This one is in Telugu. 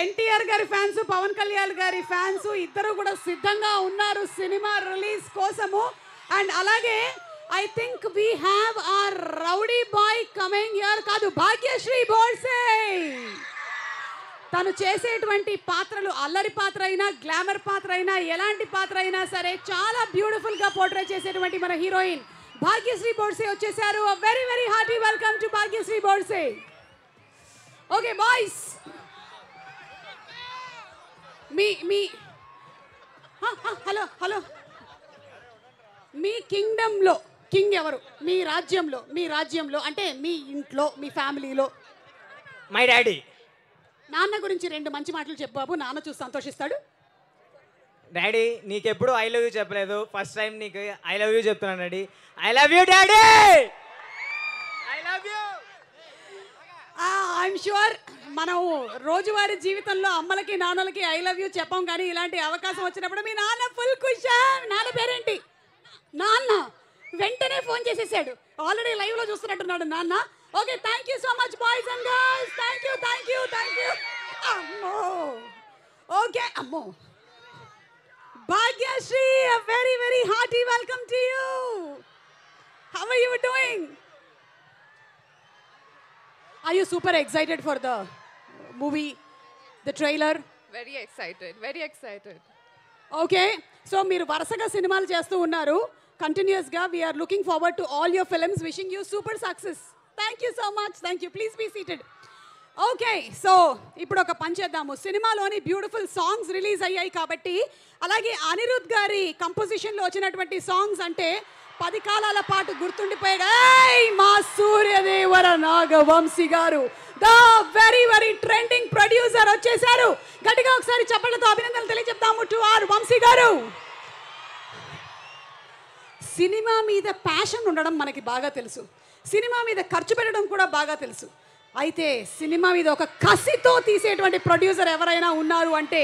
ఎన్టీఆర్ గారి ఫ్యాన్స్, పవన్ కళ్యాణ్ గారి ఫ్యాన్స్ ఇద్దరు కూడా సిద్ధంగా ఉన్నారు సినిమా రిలీజ్ కోసము. అండ్ అలాగే I think we have our rowdy boy coming here. కాదు, భాగ్యశ్రీ బోర్సే. తను చేసేటువంటి పాత్రలు అల్లరి పాత్ర అయినా, గ్లామర్ పాత్ర అయినా, ఎలాంటి పాత్ర అయినా సరే చాలా బ్యూటిఫుల్గా పోర్ట్రే చేసేటువంటి మన హీరోయిన్ భాగ్యశ్రీ బోర్సే వచ్చేసారు. Very very hearty welcome to Bhagyashri Borse. Okay boys, మీ హలో హలో మీ కింగ్డమ్లో కింగ్ ఎవరు? మీ రాజ్యంలో అంటే మీ ఇంట్లో, మీ ఫ్యామిలీలో. My daddy. నాన్న గురించి రెండు మంచి మాటలు చెప్పు బాబు, నాన్న చూసి సంతోషిస్తాడు. డాడీ నీకెప్పుడు ఐ లవ్ యూ చెప్పలేదు, ఫస్ట్ టైం నీకు ఐ లవ్ యూ చెప్తున్నాను daddy. I love you daddy, I love you. I'm sure మనం రోజువారీ జీవితంలో అమ్మలకి నాన్నలకి ఐ లవ్ యూ చెప్పాం, కానీ ఇలాంటి అవకాశం వచ్చినప్పుడు మీ నాన్న ఫుల్ ఖుష్. నాన్న పేరేంటి? నాన్న వెంటనే ఫోన్ చేసేసాడు, ఆల్రెడీ లైవ్లో చూస్తున్నట్టున్నాడు నాన్న. Okay, thank you so much boys and girls. Thank you thank you thank you. అమ్మో, ఓకే అమ్మో. Bhagyashree, a very very hearty welcome to you. How are you doing? Are you super excited for the movie, the trailer? Very excited, very excited. Okay, so మీరు వరుసగా సినిమాలు చేస్తూ ఉన్నారు కంటిన్యూస్గా. we are looking forward to all your films, wishing you super success. Thank you so much, thank you. Please be seated. Okay, so ఇప్పుడు ఒక పని చేద్దాము. సినిమాలోని బ్యూటిఫుల్ సాంగ్స్ రిలీజ్ అయ్యాయి కాబట్టి, అలాగే అనిరుద్ గారి కంపోజిషన్లో వచ్చినటువంటి సాంగ్స్ అంటే 10 కాలాల పాటు గుర్తుండిపోయాడు. మా సూర్యదేవర నాగవంశీ గారు, the very very trending producer వచ్చేసారు. గట్టిగా ఒకసారి చప్పట్లతో అభినందనలు తెలియజెప్తాము టు ఆర్ వంశీ గారు. సినిమా మీద ప్యాషన్ ఉండడం మనకి బాగా తెలుసు, సినిమా మీద ఖర్చు పెట్టడం కూడా బాగా తెలుసు. అయితే సినిమా మీద ఒక కసితో తీసేటువంటి ప్రొడ్యూసర్ ఎవరైనా ఉన్నారు అంటే